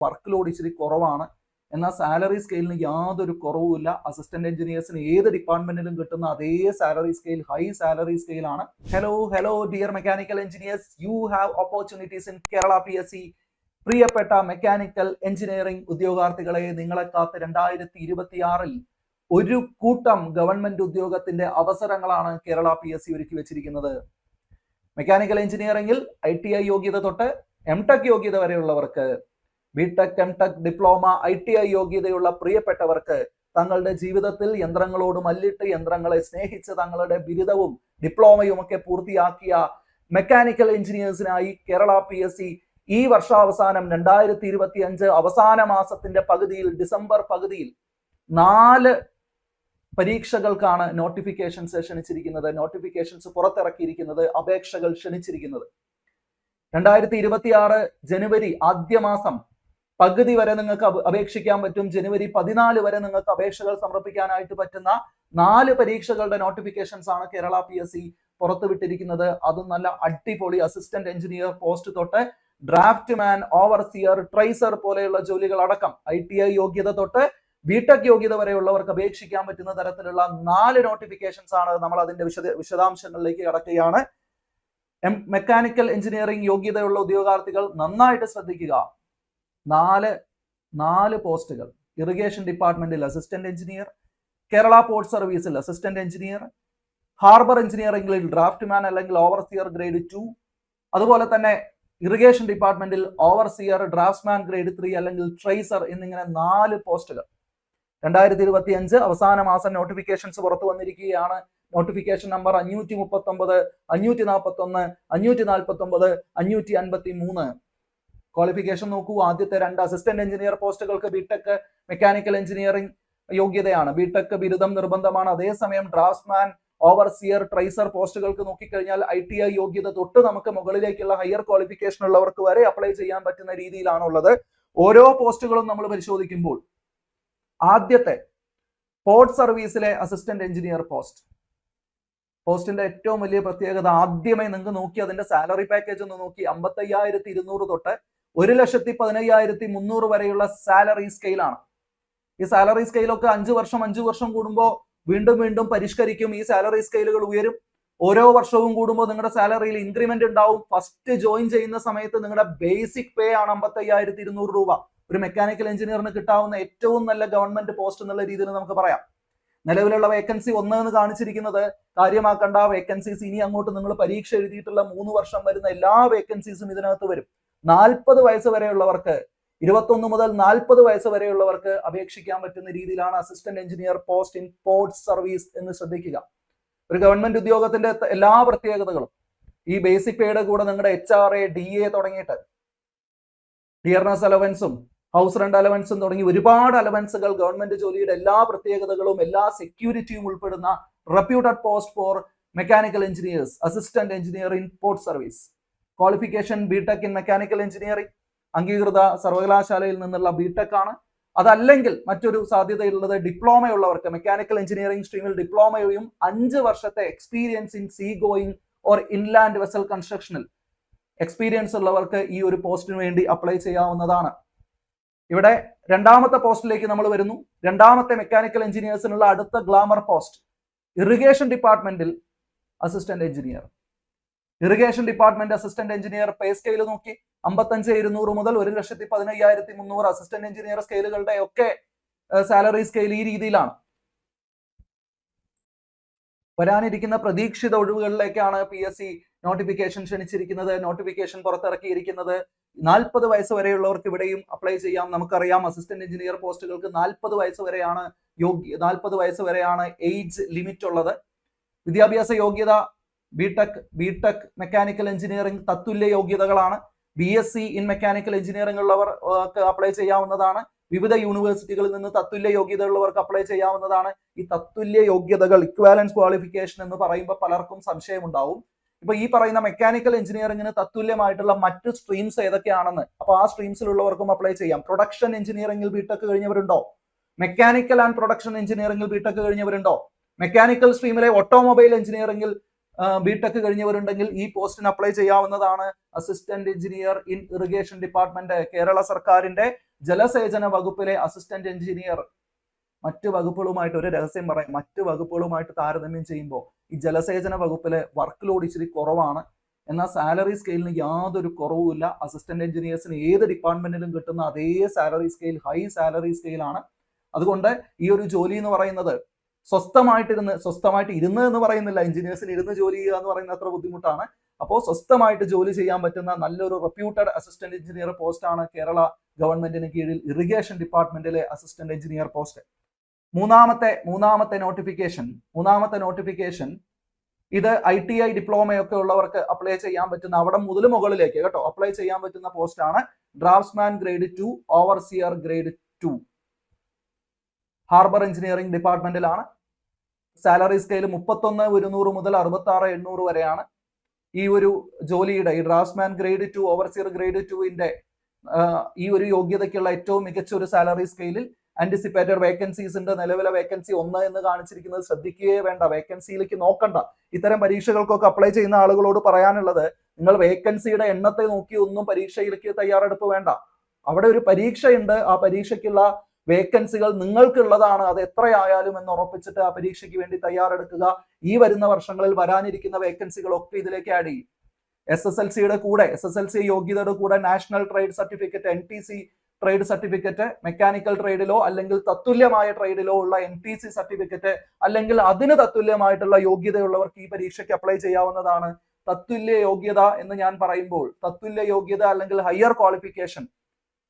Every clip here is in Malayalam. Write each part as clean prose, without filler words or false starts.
വർക്ക് ലോഡ് ഇച്ചിരി കുറവാണ്. എന്നാൽ സാലറി സ്കെയിലിന് യാതൊരു കുറവുമില്ല. അസിസ്റ്റന്റ് എഞ്ചിനീയേഴ്സിന് ഏത് ഡിപ്പാർട്ട്മെന്റിലും കിട്ടുന്ന അതേ സാലറി സ്കെയിൽ, ഹൈ സാലറി സ്കെയിലാണ്. Hello dear mechanical engineers, you have opportunities in Kerala PSC. പ്രിയപ്പെട്ട മെക്കാനിക്കൽ എഞ്ചിനീയറിംഗ് ഉദ്യോഗാർത്ഥികളെ, നിങ്ങളെ കാത്ത് 2026 ഒരു കൂട്ടം ഗവൺമെന്റ് ഉദ്യോഗത്തിന്റെ അവസരങ്ങളാണ് കേരള PSC ഒരുക്കി വെച്ചിരിക്കുന്നത്. മെക്കാനിക്കൽ എഞ്ചിനീയറിംഗിൽ ITI യോഗ്യത തൊട്ട് MTech യോഗ്യത വരെയുള്ളവർക്ക്, BTech, MTech, ഡിപ്ലോമ, ITI യോഗ്യതയുള്ള പ്രിയപ്പെട്ടവർക്ക് തങ്ങളുടെ ജീവിതത്തിൽ യന്ത്രങ്ങളോട് മല്ലിട്ട് യന്ത്രങ്ങളെ സ്നേഹിച്ച് തങ്ങളുടെ ബിരുദവും ഡിപ്ലോമയും ഒക്കെ പൂർത്തിയാക്കിയ മെക്കാനിക്കൽ എഞ്ചിനീയേഴ്സിനായി കേരള PSC ഈ വർഷാവസാനം 2025 അവസാന മാസത്തിന്റെ പകുതിയിൽ, ഡിസംബർ പകുതിയിൽ 4 പരീക്ഷകൾക്കാണ് നോട്ടിഫിക്കേഷൻസ് ക്ഷണിച്ചിരിക്കുന്നത്. നോട്ടിഫിക്കേഷൻസ് പുറത്തിറക്കിയിരിക്കുന്നത്, അപേക്ഷകൾ ക്ഷണിച്ചിരിക്കുന്നത്. 2026 ജനുവരി ആദ്യ മാസം പകുതി വരെ നിങ്ങൾക്ക് അപേക്ഷിക്കാൻ പറ്റും. ജനുവരി 14 വരെ നിങ്ങൾക്ക് അപേക്ഷകൾ സമർപ്പിക്കാനായിട്ട് പറ്റുന്ന 4 പരീക്ഷകളുടെ നോട്ടിഫിക്കേഷൻസ് ആണ് കേരള PSC പുറത്തുവിട്ടിരിക്കുന്നത്. അതും നല്ല അടിപൊളി അസിസ്റ്റന്റ് എഞ്ചിനീയർ പോസ്റ്റ് തൊട്ട് ഡ്രാഫ്റ്റ് മാൻ, ഓവർസിയർ, ട്രേസർ പോലെയുള്ള ജോലികൾ അടക്കം ITI യോഗ്യത തൊട്ട് BTech യോഗ്യത വരെയുള്ളവർക്ക് അപേക്ഷിക്കാൻ പറ്റുന്ന തരത്തിലുള്ള 4 നോട്ടിഫിക്കേഷൻസ് ആണ്. നമ്മൾ അതിന്റെ വിശദാംശങ്ങളിലേക്ക് കടക്കുകയാണ്. മെക്കാനിക്കൽ എഞ്ചിനീയറിംഗ് യോഗ്യതയുള്ള ഉദ്യോഗാർത്ഥികൾ നന്നായിട്ട് ശ്രദ്ധിക്കുക. 4 പോസ്റ്റുകൾ. ഇറിഗേഷൻ ഡിപ്പാർട്ട്മെന്റിൽ അസിസ്റ്റന്റ് എഞ്ചിനീയർ, കേരള പോർട്ട് സർവീസിൽ അസിസ്റ്റന്റ് എഞ്ചിനീയർ, ഹാർബർ എഞ്ചിനീയറിംഗിൽ ഡ്രാഫ്റ്റ് മാൻ അല്ലെങ്കിൽ ഓവർസിയർ ഗ്രേഡ് 2, അതുപോലെ തന്നെ ഇറിഗേഷൻ ഡിപ്പാർട്ട്മെന്റിൽ ഓവർസിയർ, ഡ്രാഫ്റ്റ്സ്മാൻ ഗ്രേഡ് 3 അല്ലെങ്കിൽ ട്രേസർ എന്നിങ്ങനെ 4 പോസ്റ്റുകൾ. 2025 അവസാന മാസം നോട്ടിഫിക്കേഷൻസ് പുറത്തു വന്നിരിക്കുകയാണ്. Notification number 539, 541, 549, 553. ക്വാളിഫിക്കേഷൻ നോക്കൂ. ആദ്യത്തെ 2 അസിസ്റ്റന്റ് എഞ്ചിനീയർ പോസ്റ്റുകൾക്ക് BTech മെക്കാനിക്കൽ എഞ്ചിനീയറിംഗ് യോഗ്യതയാണ്. BTech ബിരുദം നിർബന്ധമാണ്. അതേസമയം ഡ്രാഫ്റ്റ്സ്മാൻ, ഓവർസിയർ, ട്രേസർ പോസ്റ്റുകൾക്ക് നോക്കിക്കഴിഞ്ഞാൽ ITI യോഗ്യത തൊട്ട് നമുക്ക് മുകളിലേക്കുള്ള ഹയർ ക്വാളിഫിക്കേഷൻ ഉള്ളവർക്ക് വരെ അപ്ലൈ ചെയ്യാൻ പറ്റുന്ന രീതിയിലാണുള്ളത്. ഓരോ പോസ്റ്റുകളും നമ്മൾ പരിശോധിക്കുമ്പോൾ ആദ്യത്തെ പോർട്ട് സർവീസിലെ അസിസ്റ്റന്റ് എഞ്ചിനീയർ പോസ്റ്റിന്റെ ഏറ്റവും വലിയ പ്രത്യേകത, ആദ്യമേ നിങ്ങൾക്ക് നോക്കി അതിന്റെ സാലറി പാക്കേജ് ഒന്ന് നോക്കി, 55,200 തൊട്ട് 1,15,300 വരെയുള്ള സാലറി സ്കെയിലാണ്. ഈ സാലറി സ്കെയിലൊക്കെ 5 വർഷം കൂടുമ്പോൾ വീണ്ടും പരിഷ്കരിക്കും. ഈ സാലറി സ്കെയിലുകൾ ഉയരും. ഓരോ വർഷവും കൂടുമ്പോൾ നിങ്ങളുടെ സാലറിയിൽ ഇൻക്രിമെന്റ് ഉണ്ടാവും. ഫസ്റ്റ് ജോയിൻ ചെയ്യുന്ന സമയത്ത് നിങ്ങളുടെ ബേസിക് പേ ആണ് 55,200 രൂപ. ഒരു മെക്കാനിക്കൽ എഞ്ചിനീയറിന് കിട്ടാവുന്ന ഏറ്റവും നല്ല ഗവൺമെന്റ് പോസ്റ്റ് എന്നുള്ള രീതിയിൽ നമുക്ക് പറയാം. നിലവിലുള്ള വേക്കൻസി 1 എന്ന് കാണിച്ചിരിക്കുന്നത് കാര്യമാക്കേണ്ട വേക്കൻസീസ്. ഇനി അങ്ങോട്ട് നിങ്ങൾ പരീക്ഷ എഴുതിയിട്ടുള്ള 3 വർഷം വരുന്ന എല്ലാ വേക്കൻസീസും ഇതിനകത്ത് വരും. 40 വയസ്സ് വരെയുള്ളവർക്ക്, 21 മുതൽ 40 വയസ്സ് വരെയുള്ളവർക്ക് അപേക്ഷിക്കാൻ പറ്റുന്ന രീതിയിലാണ് assistant engineer post in port service എന്ന് ശ്രദ്ധിക്കുക. ഒരു ഗവൺമെന്റ് ഉദ്യോഗത്തിന്റെ എല്ലാ പ്രത്യേകതകളും ഈ ബേസിക് പേയുടെ കൂടെ നിങ്ങളുടെ HRA, DA തുടങ്ങിയിട്ട് ഡിയർനെസ് അലവൻസും ഹൗസ് റെന്റ് അലവൻസും തുടങ്ങി ഒരുപാട് അലവൻസുകൾ, ഗവൺമെന്റ് ജോലിയുടെ എല്ലാ പ്രത്യേകതകളും എല്ലാ സെക്യൂരിറ്റിയും ഉൾപ്പെടുന്ന reputed post for mechanical engineers, assistant engineer in port service. Qualification BTech in mechanical engineering, അംഗീകൃത സർവകലാശാലയിൽ നിന്നുള്ള BTech ആണ്. അതല്ലെങ്കിൽ മറ്റൊരു സാധ്യതയുള്ളത് ഡിപ്ലോമയുള്ളവർക്ക്, മെക്കാനിക്കൽ എഞ്ചിനീയറിംഗ് സ്ട്രീമിൽ ഡിപ്ലോമയും 5 വർഷത്തെ experience in sea going or inland vessel കൺസ്ട്രക്ഷനിൽ എക്സ്പീരിയൻസ് ഉള്ളവർക്ക് ഈ ഒരു പോസ്റ്റിന് വേണ്ടി അപ്ലൈ ചെയ്യാവുന്നതാണ്. ഇവിടെ 2ാമത്തെ പോസ്റ്റിലേക്ക് നമ്മൾ വരുന്നു. 2ാമത്തെ മെക്കാനിക്കൽ എഞ്ചിനീയേഴ്സിനുള്ള അടുത്ത ഗ്ലാമർ പോസ്റ്റ് ഇറിഗേഷൻ ഡിപ്പാർട്ട്മെന്റിൽ assistant engineer. Irrigation department assistant engineer pay scale നോക്കി 55,200 മുതൽ 1,15,300 അസിസ്റ്റന്റ് എഞ്ചിനീയർ സ്കെയിലുകളുടെ ഒക്കെ സാലറി സ്കെയിൽ ഈ രീതിയിലാണ്. വരാനിരിക്കുന്ന പ്രതീക്ഷിത ഒഴിവുകളിലേക്കാണ് PSC നോട്ടിഫിക്കേഷൻ ക്ഷണിച്ചിരിക്കുന്നത്. നോട്ടിഫിക്കേഷൻ പുറത്തിറക്കിയിരിക്കുന്നത് 40 വയസ്സ് വരെയുള്ളവർക്ക് ഇവിടെയും അപ്ലൈ ചെയ്യാം. നമുക്കറിയാം അസിസ്റ്റന്റ് എഞ്ചിനീയർ പോസ്റ്റുകൾക്ക് 40 വയസ്സ് വരെയാണ് ഏജ് ലിമിറ്റ് ഉള്ളത്. വിദ്യാഭ്യാസ യോഗ്യത BTech മെക്കാനിക്കൽ എഞ്ചിനീയറിംഗ് തത്തുല്യ യോഗ്യതകളാണ്. BSc ഇൻ മെക്കാനിക്കൽ എഞ്ചിനീയറിംഗ് ഉള്ളവർക്ക് അപ്ലൈ ചെയ്യാവുന്നതാണ്. വിവിധ യൂണിവേഴ്സിറ്റികളിൽ നിന്ന് തത്തുല്യ യോഗ്യത ഉള്ളവർക്ക് അപ്ലൈ ചെയ്യാവുന്നതാണ്. ഈ തത്തുല്യ യോഗ്യതകൾ, ഇക്വാലൻസ് ക്വാളിഫിക്കേഷൻ എന്ന് പറയുമ്പോൾ പലർക്കും സംശയം ഉണ്ടാവും. ഇപ്പൊ ഈ പറയുന്ന മെക്കാനിക്കൽ എഞ്ചിനീയറിംഗിന് തത്തുല്യമായിട്ടുള്ള മറ്റ് സ്ട്രീംസ് ഏതൊക്കെയാണെന്ന്, അപ്പൊ ആ സ്ട്രീംസിലുള്ളവർക്കും അപ്ലൈ ചെയ്യാം. പ്രൊഡക്ഷൻ എഞ്ചിനീയറിംഗിൽ BTech കഴിഞ്ഞവരുണ്ടോ? മെക്കാനിക്കൽ ആൻഡ് പ്രൊഡക്ഷൻ എഞ്ചിനീയറിംഗിൽ BTech കഴിഞ്ഞവരുണ്ടോ? മെക്കാനിക്കൽ സ്ട്രീമിലെ ഓട്ടോമൊബൈൽ എഞ്ചിനീയറിംഗിൽ BTech കഴിഞ്ഞവരുണ്ടെങ്കിൽ ഈ പോസ്റ്റിന് അപ്ലൈ ചെയ്യാവുന്നതാണ്. Assistant engineer in irrigation department Kerala സർക്കാരിന്റെ ജലസേചന വകുപ്പിലെ അസിസ്റ്റന്റ് എഞ്ചിനീയർ മറ്റ് വകുപ്പുകളുമായിട്ട് ഒരു രഹസ്യം പറയാം, മറ്റ് വകുപ്പുകളുമായിട്ട് താരതമ്യം ചെയ്യുമ്പോൾ ഈ ജലസേചന വകുപ്പിലെ വർക്ക് ലോഡ് ഇച്ചിരി കുറവാണ്. എന്നാൽ സാലറി സ്കെയിലിന് യാതൊരു കുറവുമില്ല. അസിസ്റ്റന്റ് എഞ്ചിനീയേഴ്സിന് ഏത് ഡിപ്പാർട്ട്മെന്റിലും കിട്ടുന്ന അതേ സാലറി സ്കെയിൽ, ഹൈ സാലറി സ്കെയിലാണ്. അതുകൊണ്ട് ഈ ഒരു ജോലി എന്ന് പറയുന്നത് സ്വസ്ഥമായിട്ട് ഇരുന്ന് എന്ന് പറയുന്നില്ല, എഞ്ചിനീയേഴ്സിന് ഇരുന്ന് ജോലി ചെയ്യുക എന്ന് പറയുന്നത് അത്ര ബുദ്ധിമുട്ടാണ്. അപ്പോൾ സ്വസ്ഥമായിട്ട് ജോലി ചെയ്യാൻ പറ്റുന്ന നല്ലൊരു റെപ്യൂട്ടഡ് അസിസ്റ്റന്റ് എഞ്ചിനീയർ പോസ്റ്റാണ് കേരള ഗവൺമെന്റിന് കീഴിൽ ഇറിഗേഷൻ ഡിപ്പാർട്ട്മെന്റിലെ അസിസ്റ്റന്റ് എഞ്ചിനീയർ പോസ്റ്റ്. മൂന്നാമത്തെ നോട്ടിഫിക്കേഷൻ ഇത് ITI ഡിപ്ലോമയൊക്കെ ഉള്ളവർക്ക് അപ്ലൈ ചെയ്യാൻ പറ്റുന്ന, അവിടെ മുതൽ മുകളിലേക്ക് കേട്ടോ അപ്ലൈ ചെയ്യാൻ പറ്റുന്ന പോസ്റ്റാണ് draftsman grade 2, overseer grade 2. Harbour engineering ഡിപ്പാർട്ട്മെന്റിലാണ്. സാലറി സ്കെയിൽ 31,100 മുതൽ 66,800 വരെയാണ്. ഈ ഒരു ജോലിയുടെ ഈ ഡ്രാഫ്റ്റ്സ്മാൻ ഗ്രേഡ് 2, ഓവർസിയർ ഗ്രേഡ് 2ന്റെ ഈ ഒരു യോഗ്യതയ്ക്കുള്ള ഏറ്റവും മികച്ച ഒരു സാലറി സ്കെയിലിൽ ആന്റിസിപ്പേറ്റഡ് വേക്കൻസീസിന്റെ നിലവിലെ വേക്കൻസി 1 എന്ന് കാണിച്ചിരിക്കുന്നത് ശ്രദ്ധിക്കുകയേ വേണ്ട, വേക്കൻസിയിലേക്ക് നോക്കണ്ട. ഇത്തരം പരീക്ഷകൾക്കൊക്കെ അപ്ലൈ ചെയ്യുന്ന ആളുകളോട് പറയാനുള്ളത്, നിങ്ങൾ വേക്കൻസിയുടെ എണ്ണത്തെ നോക്കി ഒന്നും പരീക്ഷയിലേക്ക് തയ്യാറെടുപ്പ് വേണ്ട. അവിടെ ഒരു പരീക്ഷയുണ്ട്, ആ പരീക്ഷയ്ക്കുള്ള വേക്കൻസികൾ നിങ്ങൾക്കുള്ളതാണ്, അത് എത്രയായാലും എന്ന് ഉറപ്പിച്ചിട്ട് ആ പരീക്ഷയ്ക്ക് വേണ്ടി തയ്യാറെടുക്കുക. ഈ വരുന്ന വർഷങ്ങളിൽ വരാനിരിക്കുന്ന വേക്കൻസികളൊക്കെ ഇതിലേക്ക് ആഡ് ചെയ്യും. SSLC യോഗ്യതയുടെ കൂടെ national trade certificate, NTC trade certificate, mechanical ട്രേഡിലോ അല്ലെങ്കിൽ തത്തുല്യമായ ട്രേഡിലോ ഉള്ള NTC സർട്ടിഫിക്കറ്റ്, അല്ലെങ്കിൽ അതിന് തത്തുല്യമായിട്ടുള്ള യോഗ്യതയുള്ളവർക്ക് ഈ പരീക്ഷയ്ക്ക് അപ്ലൈ ചെയ്യാവുന്നതാണ്. തത്തുല്യ യോഗ്യത എന്ന് ഞാൻ പറയുമ്പോൾ, തത്തുല്യ യോഗ്യത അല്ലെങ്കിൽ ഹയർ ക്വാളിഫിക്കേഷൻ,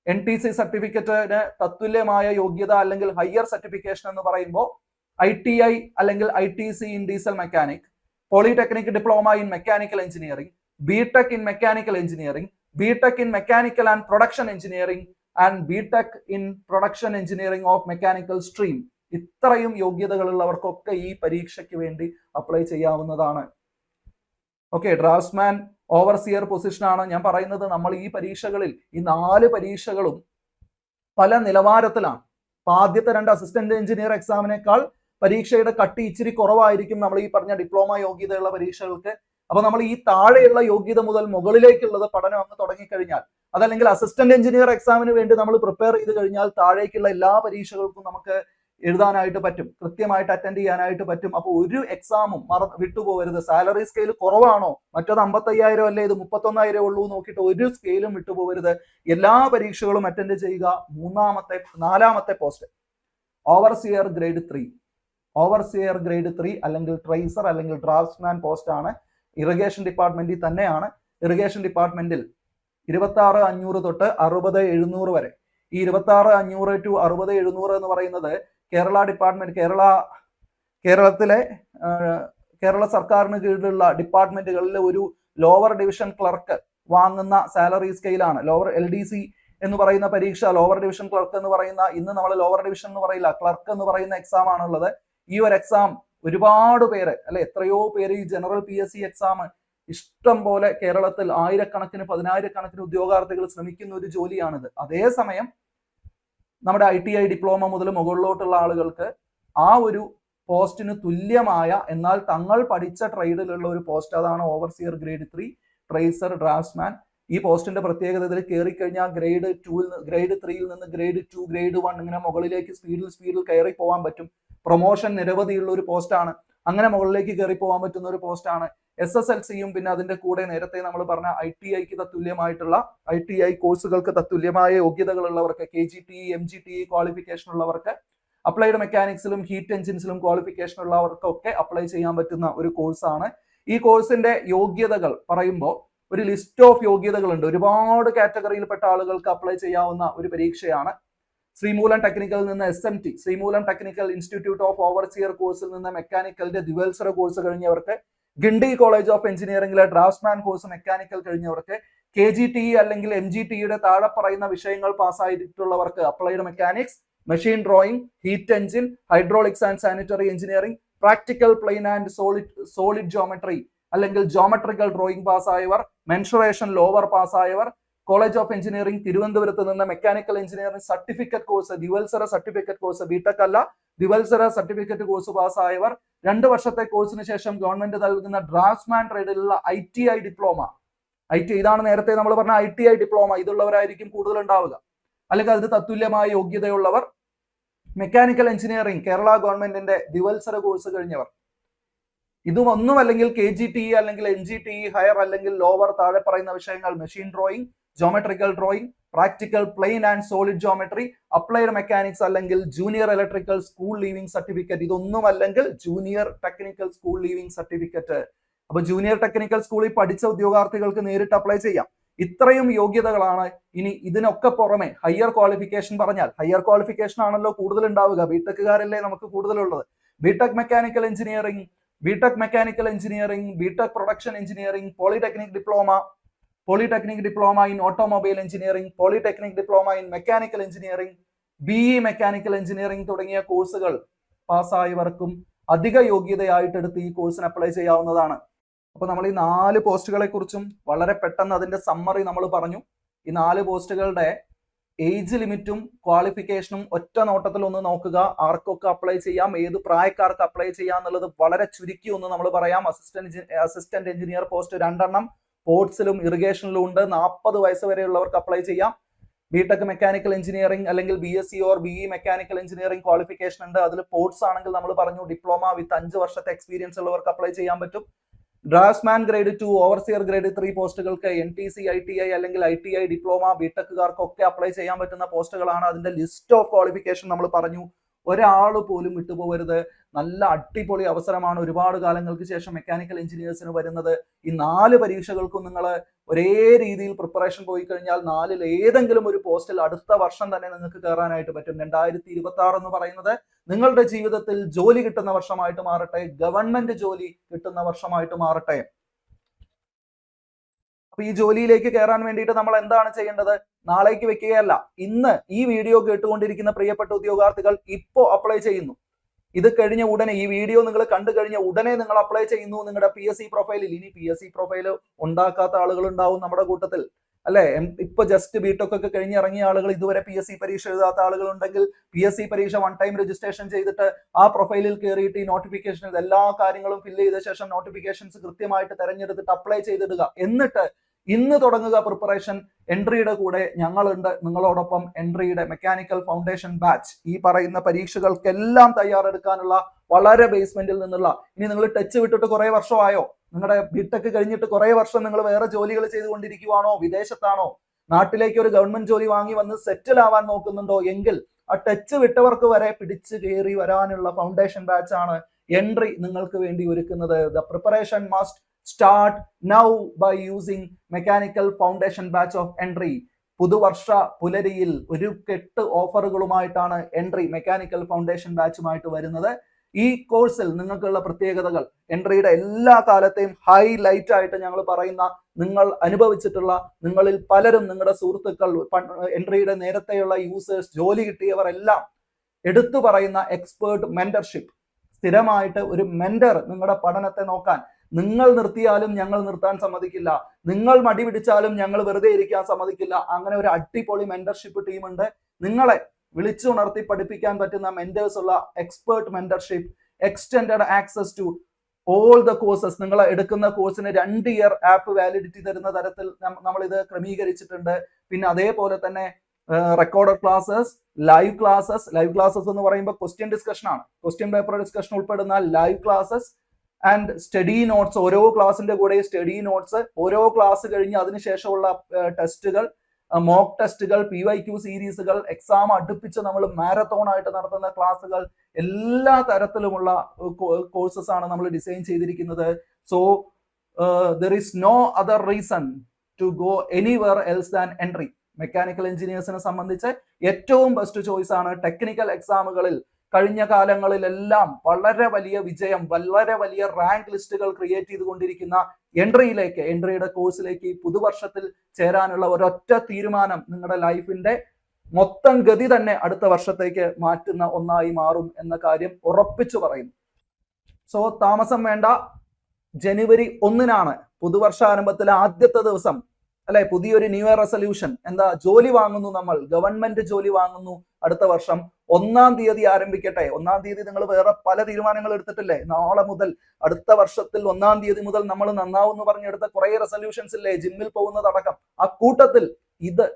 NTC സർട്ടിഫിക്കറ്റിന് തത്തുല്യമായ യോഗ്യത അല്ലെങ്കിൽ ഹയർ സർട്ടിഫിക്കേഷൻ എന്ന് പറയുമ്പോൾ ITI അല്ലെങ്കിൽ ITC in diesel mechanic, polytechnic diploma in mechanical engineering, BTech in mechanical engineering, BTech in mechanical and production engineering and BTech in production engineering of mechanical stream. ഇത്രയും യോഗ്യതകളുള്ളവർക്കൊക്കെ ഈ പരീക്ഷയ്ക്ക് വേണ്ടി അപ്ലൈ ചെയ്യാവുന്നതാണ്. ഓക്കെ, ഡ്രാഫ്റ്റ്സ്മാൻ ഓവർസിയർ പൊസിഷനാണ് ഞാൻ പറയുന്നത്. നമ്മൾ ഈ പരീക്ഷകളിൽ, ഈ 4 പരീക്ഷകളും പല നിലവാരത്തിലാണ്. ആദ്യത്തെ 2 അസിസ്റ്റന്റ് എഞ്ചിനീയർ എക്സാമിനേക്കാൾ പരീക്ഷയുടെ കട്ടി ഇച്ചിരി കുറവായിരിക്കും നമ്മൾ ഈ പറഞ്ഞ ഡിപ്ലോമ യോഗ്യതയുള്ള പരീക്ഷകൾക്ക്. അപ്പൊ നമ്മൾ ഈ താഴെയുള്ള യോഗ്യത മുതൽ മുകളിലേക്കുള്ളത് പഠനം അങ്ങ് തുടങ്ങിക്കഴിഞ്ഞാൽ, അതല്ലെങ്കിൽ അസിസ്റ്റന്റ് എഞ്ചിനീയർ എക്സാമിന് വേണ്ടി നമ്മൾ പ്രിപ്പയർ ചെയ്ത് കഴിഞ്ഞാൽ താഴേക്കുള്ള എല്ലാ പരീക്ഷകൾക്കും നമുക്ക് എഴുതാനായിട്ട് പറ്റും, കൃത്യമായിട്ട് അറ്റൻഡ് ചെയ്യാനായിട്ട് പറ്റും. അപ്പോൾ ഒരു എക്സാമും വിട്ടുപോകരുത്. സാലറി സ്കെയിൽ കുറവാണോ, മറ്റത് 55,000 അല്ലേ, ഇത് 31,000 ഉള്ളൂ നോക്കിയിട്ട് ഒരു സ്കെയിലും വിട്ടുപോകരുത്. എല്ലാ പരീക്ഷകളും അറ്റൻഡ് ചെയ്യുക. 4ാമത്തെ പോസ്റ്റ് ഓവർസിയർ ഗ്രേഡ് 3 അല്ലെങ്കിൽ ട്രേസർ അല്ലെങ്കിൽ ഡ്രാഫ്റ്റ്സ്മാൻ പോസ്റ്റ് ആണ്. ഇറിഗേഷൻ ഡിപ്പാർട്ട്മെന്റിൽ തന്നെയാണ്. ഇറിഗേഷൻ ഡിപ്പാർട്ട്മെന്റിൽ 26,500 തൊട്ട് 60,700 വരെ. ഈ 26,500 to 60,700 എന്ന് പറയുന്നത് കേരള ഡിപ്പാർട്ട്മെന്റ്, കേരള സർക്കാരിന് കീഴിലുള്ള ഡിപ്പാർട്ട്മെന്റുകളിലെ ഒരു ലോവർ ഡിവിഷൻ ക്ലർക്ക് വാങ്ങുന്ന സാലറി സ്കെയിലാണ്. ലോവർ LDC എന്ന് പറയുന്ന പരീക്ഷ, ലോവർ ഡിവിഷൻ ക്ലർക്ക് എന്ന് പറയുന്ന, ഇന്ന് നമ്മൾ ലോവർ ഡിവിഷൻ എന്ന് പറയില്ല, ക്ലർക്ക് എന്ന് പറയുന്ന എക്സാം ആണുള്ളത്. ഈ ഒരു എക്സാം ഒരുപാട് പേര്, അല്ലെ എത്രയോ പേര് ഈ ജനറൽ PSC എക്സാം ഇഷ്ടം പോലെ കേരളത്തിൽ ആയിരക്കണക്കിന് 10,000-കണക്കിന് ഉദ്യോഗാർത്ഥികൾ ശ്രമിക്കുന്ന ഒരു ജോലിയാണിത്. അതേസമയം നമ്മുടെ ITI ഡിപ്ലോമ മുതൽ മുകളിലോട്ടുള്ള ആളുകൾക്ക് ആ ഒരു പോസ്റ്റിന് തുല്യമായ, എന്നാൽ തങ്ങൾ പഠിച്ച ട്രേഡിലുള്ള ഒരു പോസ്റ്റ്, അതാണ് ഓവർസിയർ ഗ്രേഡ് 3 ട്രേസർ ഡ്രാഫ്റ്റ്സ്മാൻ. ഈ പോസ്റ്റിന്റെ പ്രത്യേകത, ഇതിൽ കയറി കഴിഞ്ഞാൽ ഗ്രേഡ് 3യിൽ നിന്ന് ഗ്രേഡ് 2, ഗ്രേഡ് 1 ഇങ്ങനെ മുകളിലേക്ക് സ്പീഡിൽ കയറി പോകാൻ പറ്റും. പ്രൊമോഷൻ നിരവധിയുള്ള ഒരു പോസ്റ്റാണ്. അങ്ങനെ മുകളിലേക്ക് കയറി പോകാൻ പറ്റുന്ന ഒരു പോസ്റ്റാണ്. SSLCയും പിന്നെ അതിന്റെ കൂടെ നേരത്തെ നമ്മൾ പറഞ്ഞ ITIക്ക് തത്തുല്യമായിട്ടുള്ള ITI കോഴ്സുകൾക്ക് തത്തുല്യമായ യോഗ്യതകളുള്ളവർക്ക്, KGTE MGTE ക്വാളിഫിക്കേഷൻ ഉള്ളവർക്ക്, അപ്ലൈഡ് മെക്കാനിക്സിലും ഹീറ്റ് എഞ്ചിൻസിലും ക്വാളിഫിക്കേഷൻ ഉള്ളവർക്കൊക്കെ അപ്ലൈ ചെയ്യാൻ പറ്റുന്ന ഒരു കോഴ്സാണ്. ഈ കോഴ്സിന്റെ യോഗ്യതകൾ പറയുമ്പോൾ ഒരു ലിസ്റ്റ് ഓഫ് യോഗ്യതകളുണ്ട്. ഒരുപാട് കാറ്റഗറിയിൽപ്പെട്ട ആളുകൾക്ക് അപ്ലൈ ചെയ്യാവുന്ന ഒരു പരീക്ഷയാണ്. ശ്രീമൂലം ടെക്നിക്കൽ നിന്ന് SMT, Sreemoolam technical institute of overseer കോഴ്സിൽ നിന്ന് മെക്കാനിക്കലിന്റെ ദ്വിവത്സര കോഴ്സ് കഴിഞ്ഞവർക്ക്, ഗിണ്ടി കോളേജ് ഓഫ് എഞ്ചിനീയറിംഗിലെ ഡ്രാഫ്റ്റ്സ്മാൻ കോഴ്സ് മെക്കാനിക്കൽ കഴിഞ്ഞവർക്ക്, KGTE അല്ലെങ്കിൽ MGTEയുടെ താഴെ പറയുന്ന വിഷയങ്ങൾ പാസ്സായിട്ടുള്ളവർക്ക് applied mechanics, machine drawing, heat engine, hydraulics and sanitary engineering, practical plane and solid geometry അല്ലെങ്കിൽ ജോമെട്രിക്കൽ ഡ്രോയിങ് പാസ്സായവർ, മെൻസുറേഷൻ ലോവർ പാസ്സായവർ, കോളേജ് ഓഫ് എഞ്ചിനീയറിംഗ് തിരുവനന്തപുരത്ത് നിന്ന് മെക്കാനിക്കൽ എഞ്ചിനീയറിംഗ് സർട്ടിഫിക്കറ്റ് കോഴ്സ്, ദ്വിവത്സര സർട്ടിഫിക്കറ്റ് കോഴ്സ്, BTech അല്ല, ദ്വിവത്സര സർട്ടിഫിക്കറ്റ് കോഴ്സ് പാസ്സായവർ, 2 വർഷത്തെ കോഴ്സിന് ശേഷം ഗവൺമെന്റ് നൽകുന്ന ഡ്രാഫ്റ്റ്സ്മാൻ ട്രേഡിലുള്ള ITI ഡിപ്ലോമ, ഇതാണ് നേരത്തെ നമ്മൾ പറഞ്ഞ ITI ഡിപ്ലോമ, ഇതുള്ളവരായിരിക്കും കൂടുതൽ ഉണ്ടാവുക. അല്ലെങ്കിൽ അതിന് തത്തുല്യമായ യോഗ്യതയുള്ളവർ, മെക്കാനിക്കൽ എഞ്ചിനീയറിംഗ് കേരള ഗവൺമെന്റിന്റെ ദ്വിവത്സര കോഴ്സ് കഴിഞ്ഞവർ. ഇതും ഒന്നും അല്ലെങ്കിൽ KGTE അല്ലെങ്കിൽ NGTE ഹയർ അല്ലെങ്കിൽ ലോവർ താഴെ പറയുന്ന വിഷയങ്ങൾ machine drawing, geometrical drawing, practical plane and solid geometry, applied mechanics അല്ലെങ്കിൽ junior electrical school leaving certificate. ഇതൊന്നും അല്ലെങ്കിൽ junior technical school leaving certificate. അപ്പൊ ജൂനിയർ ടെക്നിക്കൽ സ്കൂളിൽ പഠിച്ച ഉദ്യോഗാർത്ഥികൾക്ക് നേരിട്ട് അപ്ലൈ ചെയ്യാം. ഇത്രയും യോഗ്യതകളാണ്. ഇനി ഇതിനൊക്കെ പുറമെ ഹയർ ക്വാളിഫിക്കേഷൻ പറഞ്ഞാൽ ഹയർ ക്വാളിഫിക്കേഷൻ ആണല്ലോ കൂടുതൽ ഉണ്ടാവുക. ബിടെക്കുകാരല്ലേ നമുക്ക് കൂടുതലുള്ളത്. ബിടെക് mechanical engineering, BTech production engineering, polytechnic diploma in automobile engineering, polytechnic diploma in mechanical engineering, BE mechanical engineering തുടങ്ങിയ കോഴ്സുകൾ പാസ്സായവർക്കും അധിക യോഗ്യതയായിട്ട് എടുത്ത് ഈ കോഴ്സിന് അപ്ലൈ ചെയ്യാവുന്നതാണ്. അപ്പൊ നമ്മൾ ഈ 4 പോസ്റ്റുകളെ കുറിച്ചും വളരെ പെട്ടെന്ന് അതിന്റെ സമ്മറി നമ്മൾ പറഞ്ഞു. ഈ 4 പോസ്റ്റുകളുടെ ഏജ് ലിമിറ്റും ക്വാളിഫിക്കേഷനും ഒറ്റ നോട്ടത്തിൽ ഒന്ന് നോക്കുക. ആർക്കൊക്കെ അപ്ലൈ ചെയ്യാം, ഏത് പ്രായക്കാർക്ക് അപ്ലൈ ചെയ്യാം എന്നുള്ളത് വളരെ ചുരുക്കി ഒന്ന് നമ്മൾ പറയാം. അസിസ്റ്റന്റ് എഞ്ചിനീയർ പോസ്റ്റ് 2 എണ്ണം പോർട്സിലും ഇറിഗേഷനിലും ഉണ്ട്. 40 വയസ്സ് വരെയുള്ളവർക്ക് അപ്ലൈ ചെയ്യാം. ബിടെക് മെക്കാനിക്കൽ എഞ്ചിനീയറിംഗ് അല്ലെങ്കിൽ BSc or BE mechanical engineering qualification ഉണ്ട്. അതിൽ പോർട്സ് ആണെങ്കിൽ നമ്മൾ പറഞ്ഞു ഡിപ്ലോമ വിത്ത് 5 വർഷത്തെ എക്സ്പീരിയൻസ് ഉള്ളവർക്ക് അപ്ലൈ ചെയ്യാൻ പറ്റും. ഡ്രാഫ്റ്റ്സ്മാൻ ഗ്രേഡ് 2, ഓവർസിയർ ഗ്രേഡ് 3 പോസ്റ്റുകൾക്ക് NTC, ITI അല്ലെങ്കിൽ ITI ഡിപ്ലോമ ബിടെക്കുകാർക്കൊക്കെ അപ്ലൈ ചെയ്യാൻ പറ്റുന്ന പോസ്റ്റുകളാണ്. അതിന്റെ ലിസ്റ്റ് ഓഫ് ക്വാളിഫിക്കേഷൻ നമ്മൾ പറഞ്ഞു. ഒരാൾ പോലും വിട്ടുപോകരുത്. നല്ല അടിപൊളി അവസരമാണ് ഒരുപാട് കാലങ്ങൾക്ക് ശേഷം മെക്കാനിക്കൽ എഞ്ചിനീയേഴ്സിന് വരുന്നത്. ഈ 4 പരീക്ഷകൾക്കും നിങ്ങൾ ഒരേ രീതിയിൽ പ്രിപ്പറേഷൻ പോയി കഴിഞ്ഞാൽ 4-ൽ ഏതെങ്കിലും ഒരു പോസ്റ്റിൽ അടുത്ത വർഷം തന്നെ നിങ്ങൾക്ക് കയറാനായിട്ട് പറ്റും. 2026 എന്ന് പറയുന്നത് നിങ്ങളുടെ ജീവിതത്തിൽ ജോലി കിട്ടുന്ന വർഷമായിട്ട് മാറട്ടെ, ഗവൺമെന്റ് ജോലി കിട്ടുന്ന വർഷമായിട്ട് മാറട്ടെ. അപ്പൊ ഈ ജോലിയിലേക്ക് കയറാൻ വേണ്ടിയിട്ട് നമ്മൾ എന്താണ് ചെയ്യേണ്ടത്? നാളേക്ക് വെക്കുകയല്ല, ഇന്ന് ഈ വീഡിയോ കേട്ടുകൊണ്ടിരിക്കുന്ന പ്രിയപ്പെട്ട ഉദ്യോഗാർത്ഥികൾ ഇപ്പോ അപ്ലൈ ചെയ്യുന്നു. ഇത് കഴിഞ്ഞ ഉടനെ, ഈ വീഡിയോ നിങ്ങൾ കണ്ടു കഴിഞ്ഞ ഉടനെ നിങ്ങൾ അപ്ലൈ ചെയ്യുന്നു നിങ്ങളുടെ PSC പ്രൊഫൈലിൽ. ഇനി PSC പ്രൊഫൈൽ ഉണ്ടാക്കാത്ത ആളുകൾ ഉണ്ടാവും നമ്മുടെ കൂട്ടത്തിൽ, അല്ലെ? ഇപ്പൊ ജസ്റ്റ് ബിടെക് ഒക്കെ കഴിഞ്ഞ് ഇറങ്ങിയ ആളുകൾ, ഇതുവരെ PSC പരീക്ഷ എഴുതാത്ത ആളുകൾ ഉണ്ടെങ്കിൽ PSC പരീക്ഷ 1 ടൈം രജിസ്ട്രേഷൻ ചെയ്തിട്ട് ആ പ്രൊഫൈലിൽ കയറിയിട്ട് ഈ നോട്ടിഫിക്കേഷൻ എല്ലാ കാര്യങ്ങളും ഫില്ല് ചെയ്ത ശേഷം നോട്ടിഫിക്കേഷൻസ് കൃത്യമായിട്ട് തെരഞ്ഞെടുത്തിട്ട് അപ്ലൈ ചെയ്തിടുക. എന്നിട്ട് ഇന്ന് തുടങ്ങുക പ്രിപ്പറേഷൻ. എൻട്രിയുടെ കൂടെ ഞങ്ങളുണ്ട് നിങ്ങളോടൊപ്പം. എൻട്രിയുടെ മെക്കാനിക്കൽ ഫൗണ്ടേഷൻ ബാച്ച് ഈ പറയുന്ന പരീക്ഷകൾക്കെല്ലാം തയ്യാറെടുക്കാനുള്ള വളരെ ബേസ്മെന്റിൽ നിന്നുള്ള. ഇനി നിങ്ങൾ ടച്ച് വിട്ടിട്ട് കുറെ വർഷമായോ? നിങ്ങളുടെ ബിടെക് കഴിഞ്ഞിട്ട് കുറെ വർഷം നിങ്ങൾ വേറെ ജോലികൾ ചെയ്തുകൊണ്ടിരിക്കുവാണോ? വിദേശത്താണോ? നാട്ടിലേക്ക് ഒരു ഗവൺമെന്റ് ജോലി വാങ്ങി വന്ന് സെറ്റിൽ ആവാൻ നോക്കുന്നുണ്ടോ? എങ്കിൽ ആ ടച്ച് വിട്ടവർക്ക് വരെ പിടിച്ചു കയറി വരാനുള്ള ഫൗണ്ടേഷൻ ബാച്ച് ആണ് എൻട്രി നിങ്ങൾക്ക് വേണ്ടി ഒരുക്കുന്നത്. The preparation must start now by using mechanical foundation batch of entry. പുതുവർഷ പുലരിയിൽ ഒരു കെട്ട് ഓഫറുകളുമായിട്ടാണ് എൻട്രി മെക്കാനിക്കൽ ഫൗണ്ടേഷൻ ബാച്ചുമായിട്ട് വരുന്നത്. ഈ കോഴ്സിൽ നിങ്ങൾക്കുള്ള പ്രത്യേകതകൾ, എൻട്രിയുടെ എല്ലാ കാലത്തെയും ഹൈലൈറ്റ് ആയിട്ട് ഞങ്ങൾ പറയുന്ന, നിങ്ങൾ അനുഭവിച്ചിട്ടുള്ള, നിങ്ങളിൽ പലരും നിങ്ങളുടെ സുഹൃത്തുക്കൾ, എൻട്രിയുടെ നേരത്തെയുള്ള യൂസേഴ്സ്, ജോലി കിട്ടിയവർ എല്ലാം എടുത്തു പറയുന്ന എക്സ്പേർട്ട് മെന്റർഷിപ്പ്. സ്ഥിരമായിട്ട് ഒരു മെന്റർ നിങ്ങളുടെ പഠനത്തെ നോക്കാൻ. നിങ്ങൾ നിർത്തിയാലും ഞങ്ങൾ നിർത്താൻ സമ്മതിക്കില്ല, നിങ്ങൾ മടി പിടിച്ചാലും ഞങ്ങൾ വെറുതെ ഇരിക്കാൻ സമ്മതിക്കില്ല. അങ്ങനെ ഒരു അടിപൊളി മെന്റർഷിപ്പ് ടീമുണ്ട്. നിങ്ങളെ വിളിച്ചുണർത്തി പഠിപ്പിക്കാൻ പറ്റുന്ന മെന്റേഴ്സ് ഉള്ള expert mentorship, extended access to all the courses. നിങ്ങൾ എടുക്കുന്ന കോഴ്സിന് 2 ഇയർ ആപ്പ് വാലിഡിറ്റി തരുന്ന തരത്തിൽ നമ്മൾ ഇത് ക്രമീകരിച്ചിട്ടുണ്ട്. പിന്നെ അതേപോലെ തന്നെ റെക്കോർഡഡ് ക്ലാസ്സസ്, ലൈവ് ക്ലാസ്സസ് എന്ന് പറയുമ്പോൾ ക്വസ്റ്റ്യൻ ഡിസ്കഷൻ ആണ്. ക്വസ്റ്റ്യൻ പേപ്പർ ഡിസ്കഷൻ ഉൾപ്പെടുന്ന live classes and study notes. ഓരോ ക്ലാസിന്റെ കൂടെ സ്റ്റഡി നോട്ട്സ്, ഓരോ ക്ലാസ് കഴിഞ്ഞ് അതിനുശേഷമുള്ള ടെസ്റ്റുകൾ, മോക്ക് ടെസ്റ്റുകൾ, PYQ സീരീസുകൾ, എക്സാം അടുപ്പിച്ച് നമ്മൾ മാരത്തോൺ ആയിട്ട് നടത്തുന്ന ക്ലാസ്സുകൾ, എല്ലാ തരത്തിലുമുള്ള കോഴ്സസ് ആണ് നമ്മൾ ഡിസൈൻ ചെയ്തിരിക്കുന്നത്. So there is no other reason to go anywhere else than entry. Mechanical എഞ്ചിനീയേഴ്സിനെ സംബന്ധിച്ച് ഏറ്റവും ബെസ്റ്റ് ചോയ്സ് ആണ്. ടെക്നിക്കൽ എക്സാമുകളിൽ കഴിഞ്ഞ കാലങ്ങളിലെല്ലാം വളരെ വലിയ വിജയം, വളരെ വലിയ റാങ്ക് ലിസ്റ്റുകൾ ക്രിയേറ്റ് ചെയ്തുകൊണ്ടിരിക്കുന്ന എൻട്രിയുടെ കോഴ്സിലേക്ക് ഈ പുതുവർഷത്തിൽ ചേരാനുള്ള ഒരൊറ്റ തീരുമാനം നിങ്ങളുടെ ലൈഫിന്റെ മൊത്തം ഗതി തന്നെ അടുത്ത വർഷത്തേക്ക് മാറ്റുന്ന ഒന്നായി മാറും എന്ന കാര്യം ഉറപ്പിച്ചു പറയുന്നു. സോ താമസം വേണ്ട. ജനുവരി 1-നാണ് പുതുവർഷാരംഭത്തിലെ ആദ്യത്തെ ദിവസം, അല്ലെ? പുതിയൊരു ന്യൂ ഇയർ റെസൊല്യൂഷൻ. എന്താ? ജോലി വാങ്ങുന്നു, നമ്മൾ ഗവൺമെന്റ് ജോലി വാങ്ങുന്നു. അടുത്ത വർഷം 1-ാം തീയതി ആരംഭിക്കട്ടെ. 1-ാം തീയതി നിങ്ങൾ വേറെ പല തീരുമാനങ്ങൾ എടുത്തിട്ടില്ലേ? നാളെ മുതൽ അടുത്ത വർഷത്തിൽ 1-ാം തീയതി മുതൽ നമ്മൾ നന്നാവും എന്ന് പറഞ്ഞെടുത്ത കുറെ റെസൊല്യൂഷൻസ് ഇല്ലേ? ജിമ്മിൽ പോകുന്നതടക്കം. ആ കൂട്ടത്തിൽ ഇത്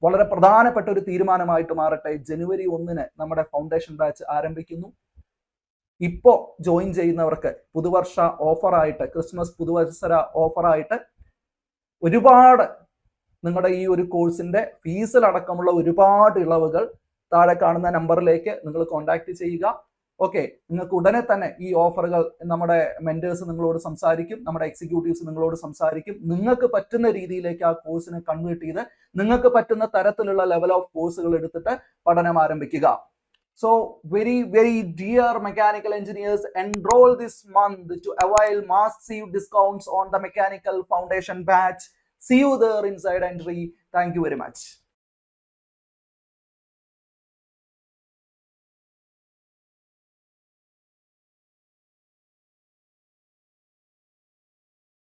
വളരെ പ്രധാനപ്പെട്ട ഒരു തീരുമാനമായിട്ട് മാറട്ടെ. ജനുവരി 1 നമ്മുടെ ഫൗണ്ടേഷൻ ബാച്ച് ആരംഭിക്കുന്നു. ഇപ്പോ ജോയിൻ ചെയ്യുന്നവർക്ക് പുതുവർഷ ഓഫറായിട്ട്, ക്രിസ്മസ് പുതുവത്സര ഓഫറായിട്ട് ഒരുപാട് നിങ്ങളുടെ ഈ ഒരു കോഴ്സിന്റെ ഫീസിലടക്കമുള്ള ഒരുപാട് ഇളവുകൾ താഴെ കാണുന്ന നമ്പറിലേക്ക് നിങ്ങൾ കോൺടാക്ട് ചെയ്യുക. ഓക്കെ, നിങ്ങൾക്ക് ഉടനെ തന്നെ ഈ ഓഫറുകൾ നമ്മുടെ മെന്റേഴ്സ് നിങ്ങളോട് സംസാരിക്കും, നമ്മുടെ എക്സിക്യൂട്ടീവ്സ് നിങ്ങളോട് സംസാരിക്കും. നിങ്ങൾക്ക് പറ്റുന്ന രീതിയിലേക്ക് ആ കോഴ്സിനെ കൺവേർട്ട് ചെയ്ത് നിങ്ങൾക്ക് പറ്റുന്ന തരത്തിലുള്ള ലെവൽ ഓഫ് കോഴ്സുകൾ എടുത്തിട്ട് പഠനം ആരംഭിക്കുക. So very dear mechanical engineers, enroll this month to avail massive discounts on the mechanical foundation batch. See you there inside entry. Thank you very much.